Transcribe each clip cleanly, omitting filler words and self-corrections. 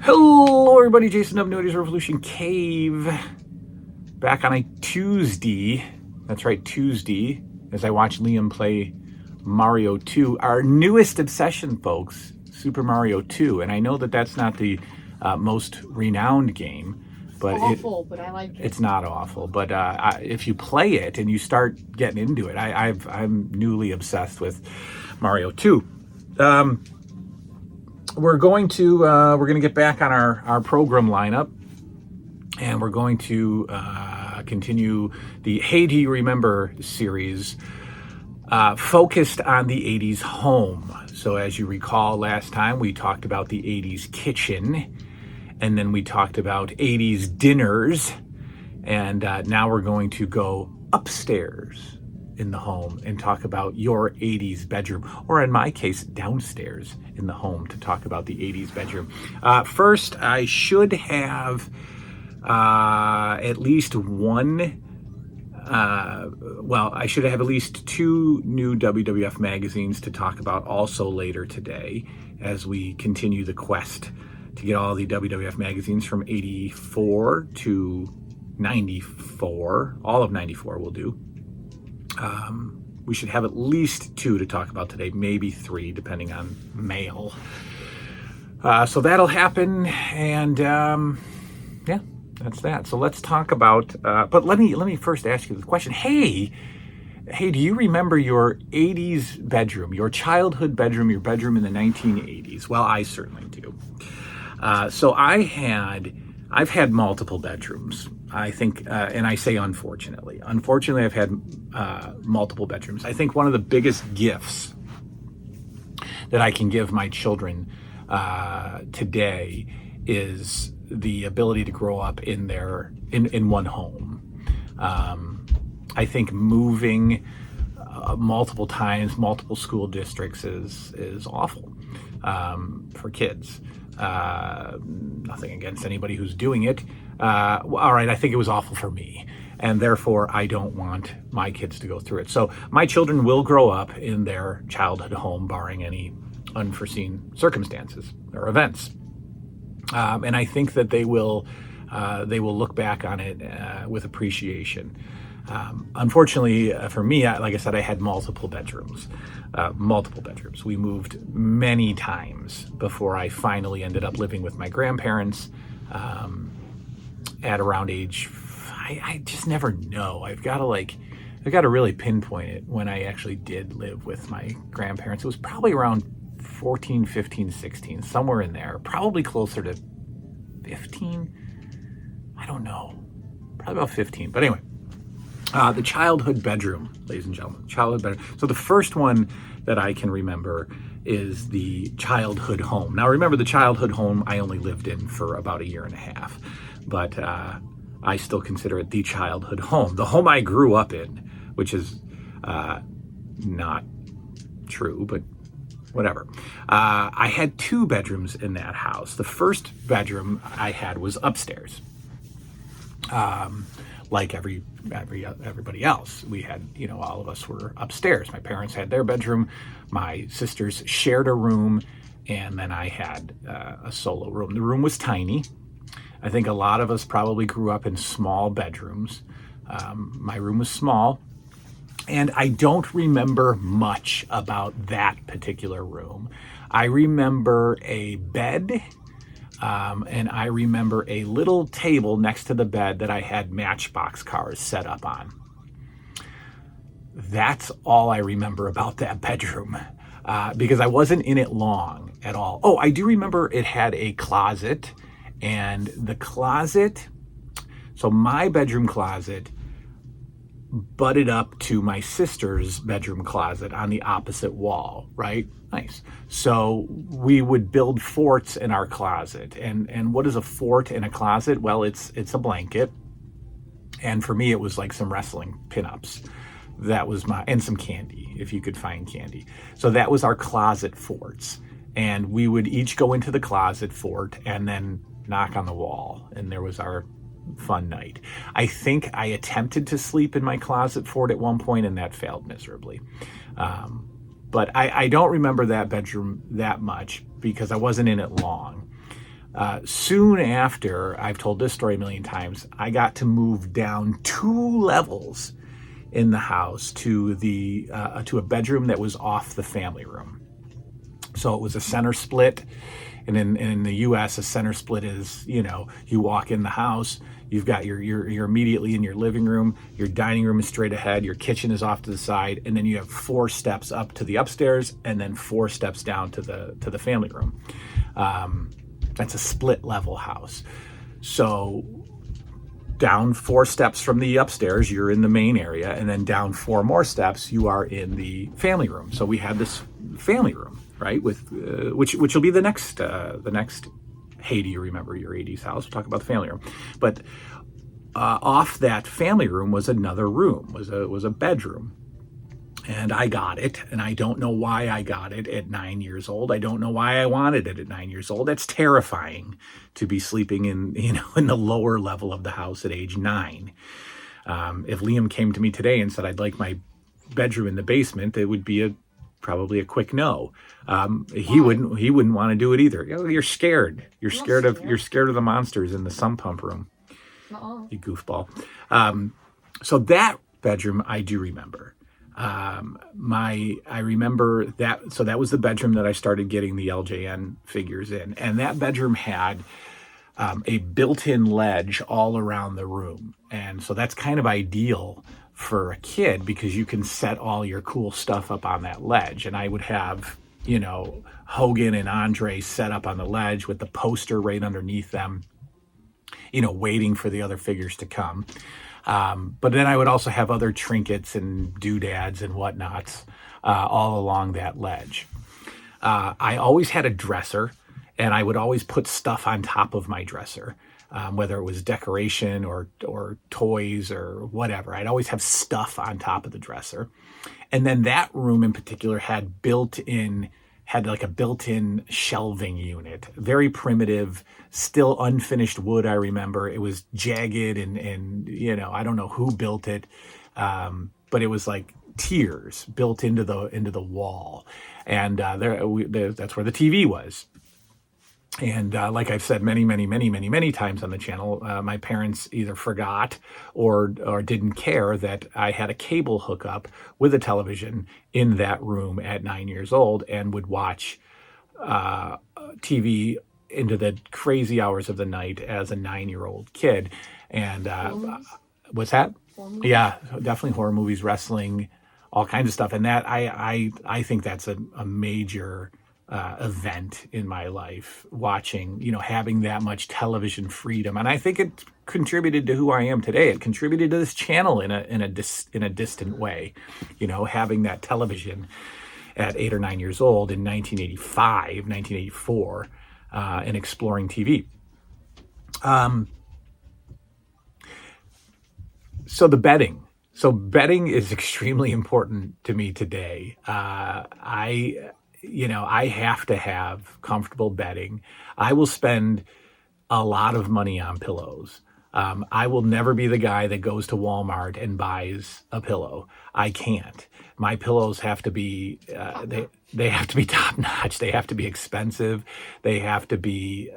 Hello everybody, Jason of 80's Revolution Cave. Back on a Tuesday. That's right, Tuesday, as I watch Liam play Mario 2, our newest obsession, folks, Super Mario 2. And I know that that's not the most renowned game, but but I like it. It's not awful, but if you play it and you start getting into it, I'm newly obsessed with Mario 2. We're going to get back on our program lineup, and we're going to continue the Hey Do You Remember series, focused on the 80s home. So as you recall, last time we talked about the 80s kitchen, and then we talked about 80s dinners, and now we're going to go upstairs in the home and talk about your 80s bedroom, or in my case, downstairs in the home to talk about the 80s bedroom. First, I should have at least one, I should have at least two new WWF magazines to talk about also later today as we continue the quest to get all the WWF magazines from 84 to 94. All of 94 will do. We should have at least two to talk about today, maybe three, depending on mail. So that'll happen, and yeah, that's that. So let's talk about. But let me first ask you the question. Hey, do you remember your 80s bedroom, your childhood bedroom, your bedroom in the 1980s? Well, I certainly do. So I've had multiple bedrooms. I think, and I say unfortunately. Unfortunately, I've had multiple bedrooms. I think one of the biggest gifts that I can give my children today is the ability to grow up in one home. I think moving multiple times, multiple school districts is awful for kids. Nothing against anybody who's doing it. All right, I think it was awful for me, and therefore I don't want my kids to go through it. So my children will grow up in their childhood home, barring any unforeseen circumstances or events. And I think that they will look back on it with appreciation. Unfortunately for me, like I said, I had multiple bedrooms. We moved many times before I finally ended up living with my grandparents at around age, I just never know. I've got to really pinpoint it when I actually did live with my grandparents. It was probably around 14, 15, 16, somewhere in there, probably closer to 15. I don't know, probably about 15. But anyway, the childhood bedroom, ladies and gentlemen, childhood bedroom. So the first one that I can remember is the childhood home. Now remember, the childhood home I only lived in for about a year and a half, but I still consider it the childhood home. The home I grew up in, which is not true, but whatever. I had two bedrooms in that house. The first bedroom I had was upstairs. Like everybody else, we had, all of us were upstairs. My parents had their bedroom, my sisters shared a room, and then I had a solo room. The room was tiny. I think a lot of us probably grew up in small bedrooms. My room was small, and I don't remember much about that particular room. I remember a bed, and I remember a little table next to the bed that I had Matchbox cars set up on. That's all I remember about that bedroom, because I wasn't in it long at all. Oh, I do remember it had a closet, and the closet, so my bedroom closet butted up to my sister's bedroom closet on the opposite wall, right? Nice. So we would build forts in our closet. And what is a fort in a closet? Well, it's a blanket. And for me, it was like some wrestling pinups. That was and some candy, if you could find candy. So that was our closet forts. And we would each go into the closet fort and then knock on the wall. And there was our fun night. I think I attempted to sleep in my closet fort at one point, and that failed miserably. But I don't remember that bedroom that much because I wasn't in it long. Soon after, I've told this story a million times, I got to move down 2 levels in the house to a bedroom that was off the family room. So it was a center split. And in the U.S., a center split is, you walk in the house, you've got you're immediately in your living room, your dining room is straight ahead, your kitchen is off to the side, and then you have 4 steps up to the upstairs, and then 4 steps down to the family room. That's a split level house. So down 4 steps from the upstairs, you're in the main area, and then down 4 more steps, you are in the family room. So we had this family room, right? With which will be the next. Hey, do you remember your 80's house? We'll talk about the family room, but off that family room was another room. Was a bedroom. And I got it, and I don't know why I got it at 9 years old. I don't know why I wanted it at 9 years old. That's terrifying to be sleeping in the lower level of the house at age 9. If Liam came to me today and said I'd like my bedroom in the basement, it would be probably a quick no. He wouldn't want to do it either. You're scared. You're scared of the monsters in the sump pump room. You goofball. So that bedroom I do remember. I remember that. So that was the bedroom that I started getting the LJN figures in, and that bedroom had a built-in ledge all around the room, and so that's kind of ideal for a kid because you can set all your cool stuff up on that ledge. And I would have Hogan and Andre set up on the ledge with the poster right underneath them, waiting for the other figures to come. But then I would also have other trinkets and doodads and whatnots all along that ledge. I always had a dresser, and I would always put stuff on top of my dresser, whether it was decoration or toys or whatever. I'd always have stuff on top of the dresser. And then that room in particular had like a built-in shelving unit, very primitive, still unfinished wood. I remember it was jagged and I don't know who built it, but it was like tiers built into the wall, and that's where the TV was. And like I've said many times on the channel, my parents either forgot or didn't care that I had a cable hookup with a television in that room at 9 years old and would watch TV into the crazy hours of the night as a 9-year-old kid. And what's that? Yeah, definitely horror movies, wrestling, all kinds of stuff. And that I think that's a major event in my life, watching, having that much television freedom. And I think it contributed to who I am today. It contributed to this channel in a distant way, having that television at 8 or 9 years old in 1984, and exploring TV. So bedding is extremely important to me today. I have to have comfortable bedding. I will spend a lot of money on pillows. I will never be the guy that goes to Walmart and buys a pillow. I can't. My pillows have to be, they have to be top notch. They have to be expensive. They have to be,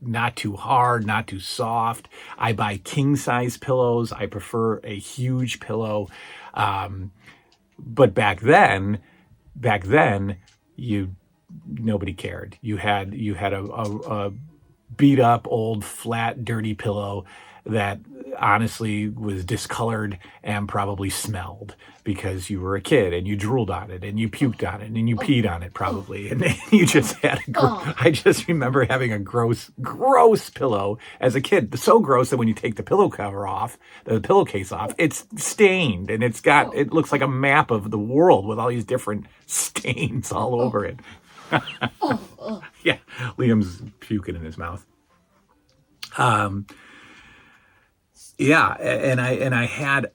not too hard, not too soft. I buy king size pillows. I prefer a huge pillow. But back then, nobody cared. You had a beat up, old, flat, dirty pillow that honestly was discolored and probably smelled because you were a kid and you drooled on it and you puked on it and you peed on it probably, and you just had I just remember having a gross pillow as a kid, so gross that when you take the pillowcase off, it's stained and it looks like a map of the world with all these different stains all over it. Yeah, Liam's puking in his mouth. Yeah, and I had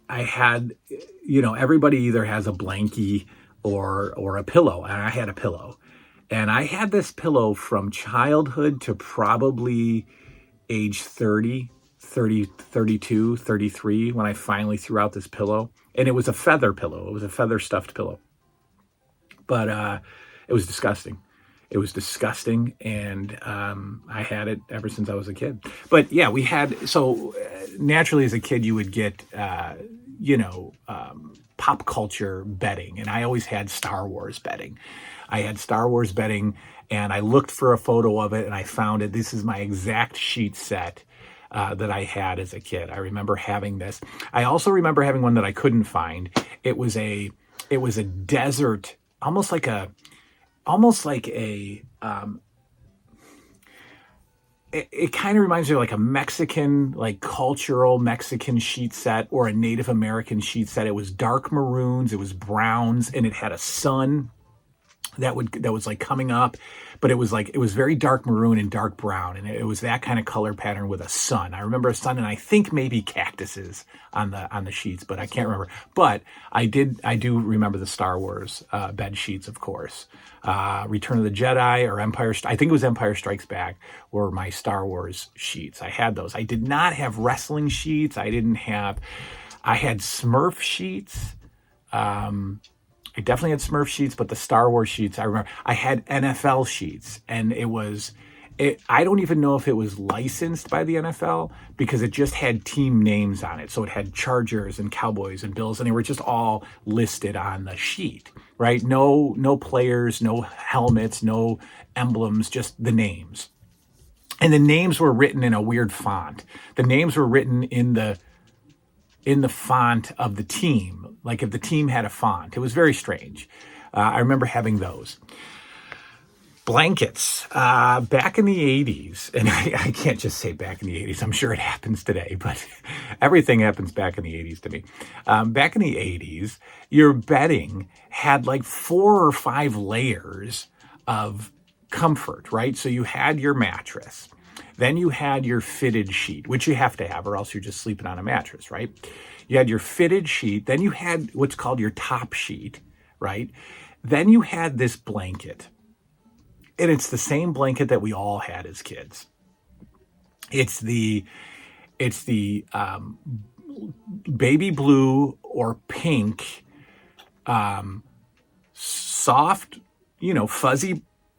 everybody either has a blankie or a pillow, and I had a pillow. And I had this pillow from childhood to probably age 30, 32, 33 when I finally threw out this pillow. And it was a feather pillow. It was a feather stuffed pillow. But it was disgusting. It was disgusting, and I had it ever since I was a kid. But yeah, we had, so naturally as a kid, you would get, pop culture bedding, and I always had Star Wars bedding. I had Star Wars bedding, and I looked for a photo of it, and I found it. This is my exact sheet set that I had as a kid. I remember having this. I also remember having one that I couldn't find. It was a desert, almost like a it kind of reminds me of like a Mexican, like cultural Mexican sheet set, or a Native American sheet set. It was dark maroons, it was browns, and it had a sun that was like coming up, but it was very dark maroon and dark brown, and it was that kind of color pattern with a sun. I remember a sun, and I think maybe cactuses on the sheets, but I can't remember. But I do remember the Star Wars bed sheets, of course. Return of the Jedi or I think it was Empire Strikes Back, were my Star Wars sheets. I had those. I did not have wrestling sheets. I had Smurf sheets. I definitely had Smurf sheets, but the Star Wars sheets, I remember. I had NFL sheets, and I don't even know if it was licensed by the NFL, because it just had team names on it. So it had Chargers and Cowboys and Bills, and they were just all listed on the sheet, right? No players, no helmets, no emblems, just the names. And the names were written in a weird font. The names were written in the font of the team, like if the team had a font. It was very strange. I remember having those. Blankets. Back in the 80s, and I can't just say back in the 80s, I'm sure it happens today, but everything happens back in the 80s to me. Back in the 80s, your bedding had like 4 or 5 layers of comfort, right? So you had your mattress. Then you had your fitted sheet, which you have to have, or else you're just sleeping on a mattress, right? You had your fitted sheet. Then you had what's called your top sheet, right? Then you had this blanket. And it's the same blanket that we all had as kids. It's the baby blue or pink, soft,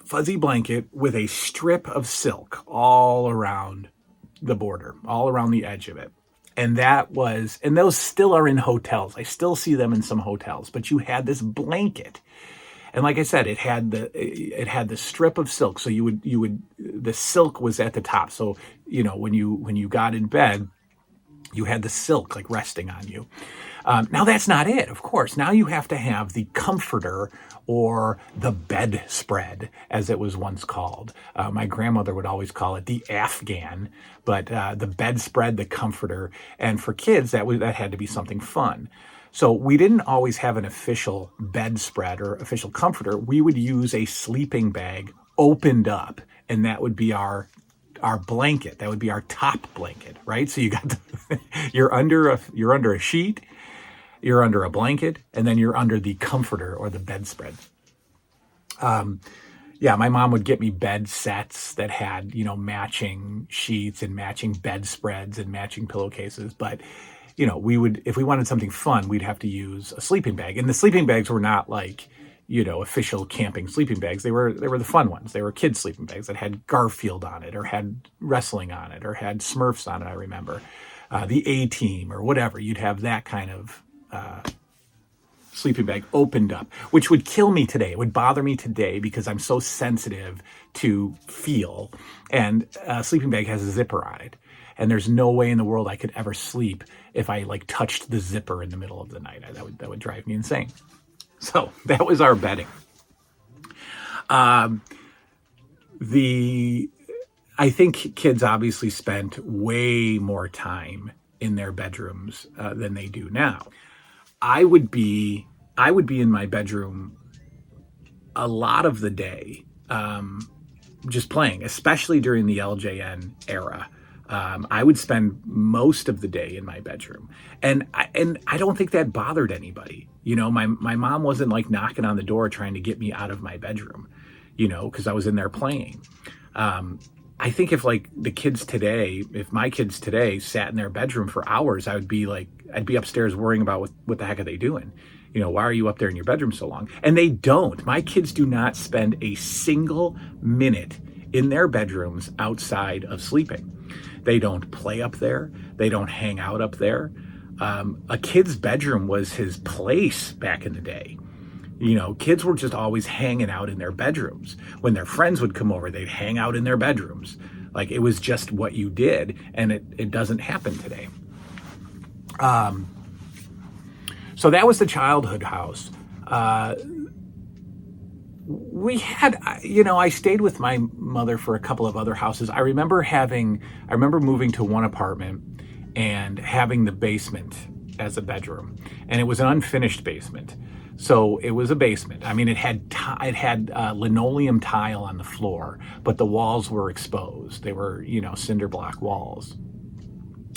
fuzzy blanket with a strip of silk all around the border, all around the edge of it. And those still are in hotels. I still see them in some hotels, but you had this blanket. And like I said, it had the strip of silk. So the silk was at the top. So, when you got in bed, you had the silk like resting on you. Now that's not it, of course. Now you have to have the comforter, or the bedspread, as it was once called. My grandmother would always call it the Afghan, but the bedspread, the comforter. And for kids, that had to be something fun. So we didn't always have an official bedspread or official comforter. We would use a sleeping bag opened up, and that would be our blanket. That would be our top blanket, right? So you got you're under a sheet, you're under a blanket, and then you're under the comforter or the bedspread. My mom would get me bed sets that had, matching sheets and matching bedspreads and matching pillowcases. But, if we wanted something fun, we'd have to use a sleeping bag. And the sleeping bags were not like, official camping sleeping bags. They were the fun ones. They were kids' sleeping bags that had Garfield on it, or had wrestling on it, or had Smurfs on it, I remember. The A-Team or whatever. You'd have that kind of sleeping bag opened up, which would kill me today. It would bother me today because I'm so sensitive to feel. And a sleeping bag has a zipper on it. And there's no way in the world I could ever sleep if I touched the zipper in the middle of the night. That would drive me insane. So that was our bedding. I think kids obviously spent way more time in their bedrooms than they do now. I would be in my bedroom a lot of the day, just playing, especially during the LJN era. I would spend most of the day in my bedroom, and I don't think that bothered anybody. My mom wasn't knocking on the door trying to get me out of my bedroom, because I was in there playing. I think if if my kids today sat in their bedroom for hours, I'd be upstairs worrying about what the heck are they doing, Why are you up there in your bedroom so long? And they don't. My kids do not spend a single minute in their bedrooms outside of sleeping. They don't play up there. They don't hang out up there. A kid's bedroom was his place back in the day. Kids were just always hanging out in their bedrooms. When their friends would come over, they'd hang out in their bedrooms. Like, it was just what you did, and it doesn't happen today. So that was the childhood house. We had, I stayed with my mother for a couple of other houses. I remember moving to one apartment and having the basement as a bedroom, and it was an unfinished basement. So it was a basement. I mean, it had linoleum tile on the floor, but the walls were exposed. They were, cinder block walls.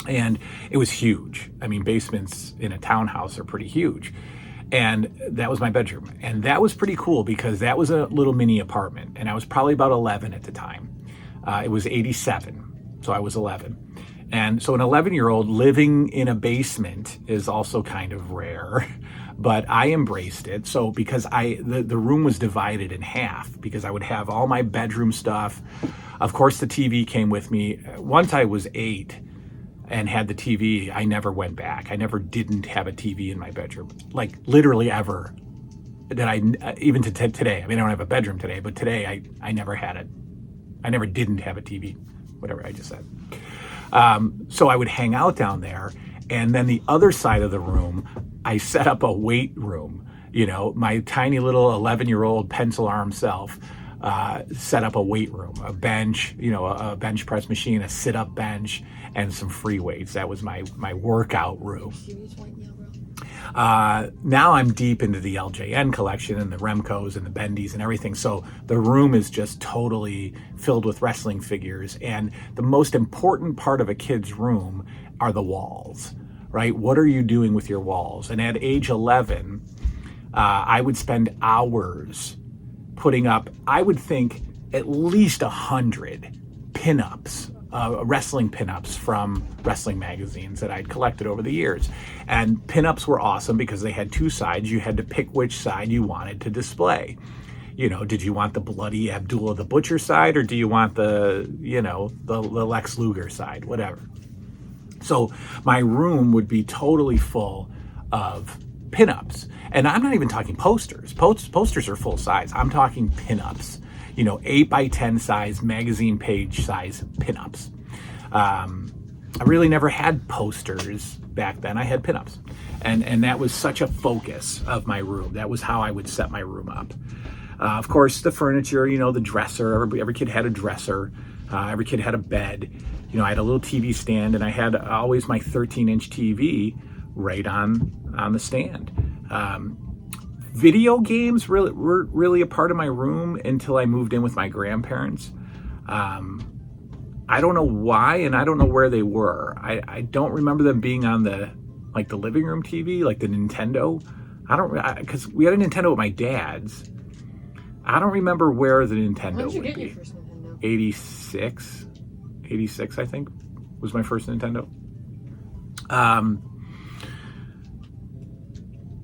And it was huge. I mean, basements in a townhouse are pretty huge. And that was my bedroom. And that was pretty cool because that was a little mini apartment. And I was probably about 11 at the time. It was 87, so I was 11. And so an 11-year-old living in a basement is also kind of rare. But I embraced it. So because the room was divided in half, because I would have all my bedroom stuff. Of course, the TV came with me. Once I was 8 and had the TV, I never went back. I never didn't have a TV in my bedroom, like literally ever. That even to today. I mean, I don't have a bedroom today, but today I never had it. I never didn't have a TV, whatever I just said. So I would hang out down there. And then the other side of the room, I set up a weight room. My tiny little 11-year-old pencil arm self set up a weight room, a bench, a bench press machine, a sit-up bench, and some free weights. That was my workout room. Now I'm deep into the LJN collection and the Remcos and the Bendies and everything. So the room is just totally filled with wrestling figures. And the most important part of a kid's room are the walls, right? What are you doing with your walls? And at age 11, I would spend hours putting up, I would think, at least 100 pinups, wrestling pinups from wrestling magazines that I'd collected over the years. And pinups were awesome because they had two sides. You had to pick which side you wanted to display. Did you want the bloody Abdullah the Butcher side, or do you want the Lex Luger side, whatever. So my room would be totally full of pinups. And I'm not even talking posters. Posters are full size. I'm talking pinups. 8 by 10 size, magazine page size pinups. I really never had posters back then. I had pinups. And that was such a focus of my room. That was how I would set my room up. Of course, the furniture, the dresser. Every kid had a dresser. Every kid had a bed. I had a little TV stand, and I had always my 13-inch TV right on the stand. Video games were really a part of my room until I moved in with my grandparents. I don't know why, and I don't know where they were. I don't remember them being on the living room TV, like the Nintendo. Because we had a Nintendo at my dad's. I don't remember where the Nintendo would be. When did you get your first Nintendo? 86, I think, was my first Nintendo.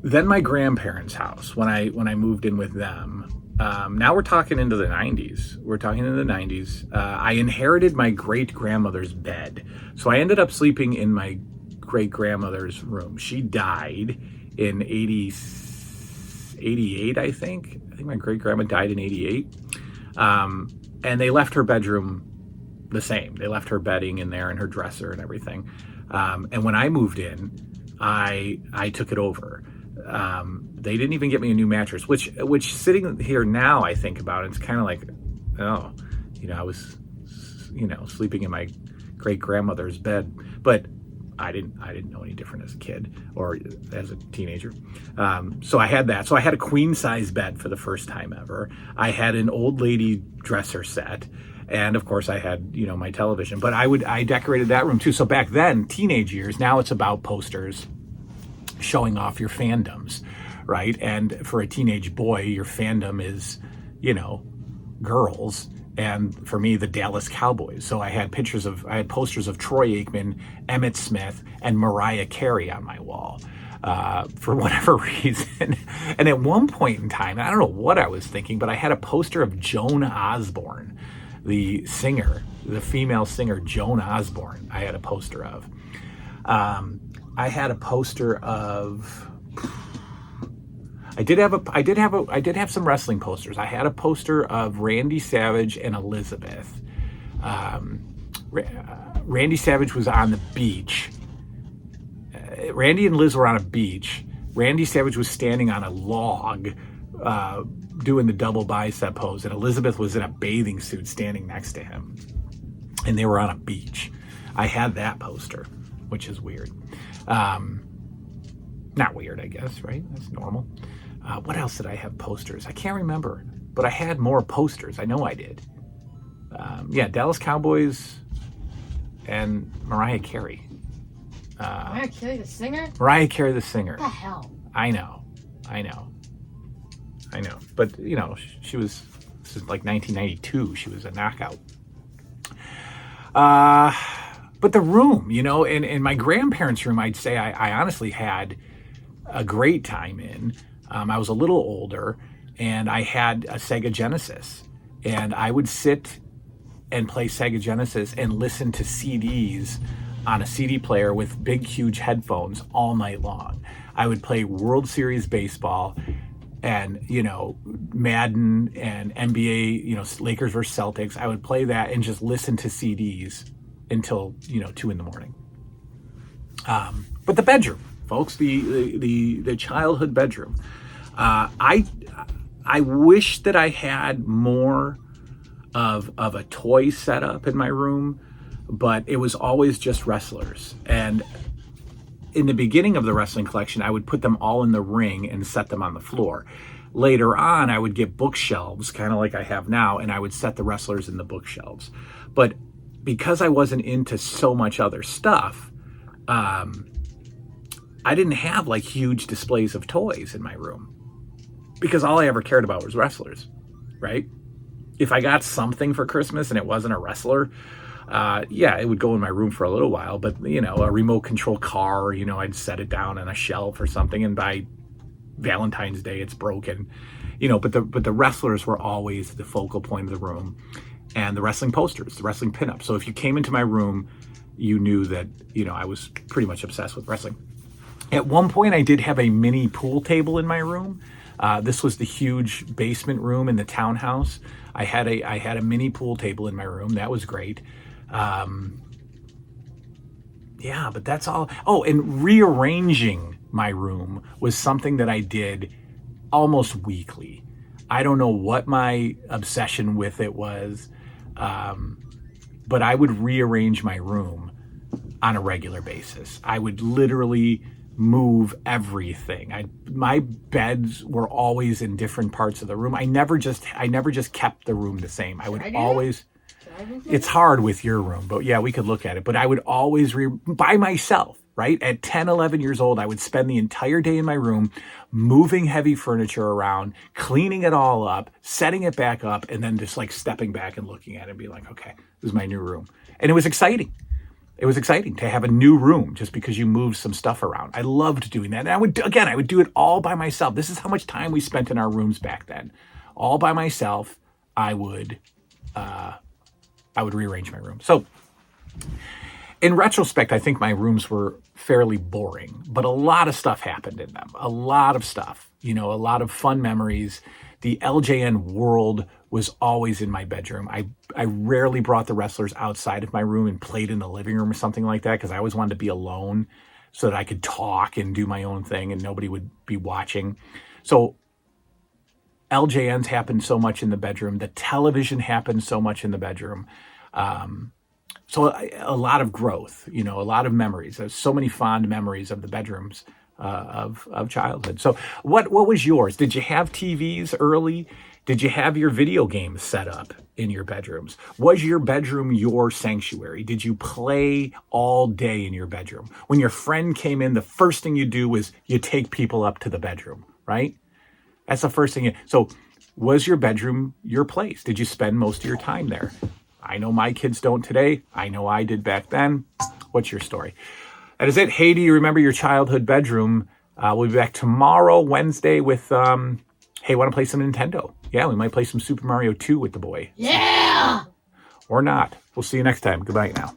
Then my grandparents' house, when I moved in with them. Now we're talking into the 90s. I inherited my great-grandmother's bed. So I ended up sleeping in my great-grandmother's room. She died in 88, I think. I think my great-grandma died in 88. And they left her bedroom the same. They left her bedding in there and her dresser and everything. And when I moved in, I took it over. They didn't even get me a new mattress, which sitting here now, I think about it, it's kind of like, I was, sleeping in my great grandmother's bed, but I didn't know any different as a kid or as a teenager. So I had that. So I had a queen size bed for the first time ever. I had an old lady dresser set. And of course I had, my television, but I decorated that room too. So back then, teenage years, now it's about posters showing off your fandoms, right? And for a teenage boy, your fandom is, girls. And for me, the Dallas Cowboys. So I had posters of Troy Aikman, Emmitt Smith, and Mariah Carey on my wall. for whatever reason. And at one point in time, I don't know what I was thinking, but I had a poster of Joan Osborne, the singer, the female singer Joan Osborne. I had a poster of. I had a poster of. I did have some wrestling posters. I had a poster of Randy Savage and Elizabeth. Randy Savage was on the beach. Randy and Liz were on a beach. Randy Savage was standing on a log, doing the double bicep pose, and Elizabeth was in a bathing suit standing next to him. And they were on a beach. I had that poster, which is weird. Not weird, I guess, right? That's normal. What else did I have posters? I can't remember, but I had more posters. I know I did. Dallas Cowboys and Mariah Carey. Mariah Carey, the singer? Mariah Carey, the singer. What the hell? I know. But, this is like 1992. She was a knockout. But the room, in my grandparents' room, I'd say I honestly had a great time in. I was a little older, and I had a Sega Genesis. And I would sit and play Sega Genesis and listen to CDs on a CD player with big, huge headphones all night long. I would play World Series baseball and, Madden and NBA, Lakers versus Celtics. I would play that and just listen to CDs until, 2 a.m. But the bedroom, folks, the childhood bedroom. I wish that I had more of a toy setup in my room, but it was always just wrestlers. And in the beginning of the wrestling collection, I would put them all in the ring and set them on the floor. Later on, I would get bookshelves, kind of like I have now, and I would set the wrestlers in the bookshelves. But because I wasn't into so much other stuff, I didn't have like huge displays of toys in my room, because all I ever cared about was wrestlers, right? If I got something for Christmas and it wasn't a wrestler, it would go in my room for a little while, but a remote control car, I'd set it down on a shelf or something, and by Valentine's Day it's broken, but the wrestlers were always the focal point of the room, and the wrestling posters, the wrestling pinups. So if you came into my room, you knew that, I was pretty much obsessed with wrestling. At one point I did have a mini pool table in my room. This was the huge basement room in the townhouse. I had a mini pool table in my room. That was great. But that's all. Oh, and rearranging my room was something that I did almost weekly. I don't know what my obsession with it was, but I would rearrange my room on a regular basis. I would literally move everything. My beds were always in different parts of the room. I never just kept the room the same. I would always. It's hard with your room, but yeah, we could look at it. But I would always by myself, right? At 10, 11 years old, I would spend the entire day in my room, moving heavy furniture around, cleaning it all up, setting it back up, and then just like stepping back and looking at it and be like, okay, this is my new room. And it was exciting. It was exciting to have a new room just because you moved some stuff around. I loved doing that. And I would do it all by myself. This is how much time we spent in our rooms back then. All by myself, I would rearrange my room. So in retrospect, I think my rooms were fairly boring, but a lot of stuff happened in them. A lot of stuff, a lot of fun memories. The LJN world was always in my bedroom. I rarely brought the wrestlers outside of my room and played in the living room or something like that, because I always wanted to be alone so that I could talk and do my own thing and nobody would be watching. So LJNs happened so much in the bedroom. The television happened so much in the bedroom. So a lot of growth, a lot of memories. There's so many fond memories of the bedrooms of childhood. So what was yours? Did you have TVs early? Did you have your video games set up in your bedrooms? Was your bedroom your sanctuary? Did you play all day in your bedroom? When your friend came in, the first thing you do was you take people up to the bedroom, right? That's the first thing. So was your bedroom your place? Did you spend most of your time there? I know my kids don't today. I know I did back then. What's your story? That is it. Hey, do you remember your childhood bedroom? We'll be back tomorrow, Wednesday, with, hey, want to play some Nintendo? Yeah, we might play some Super Mario 2 with the boy. Yeah! Or not. We'll see you next time. Goodbye now.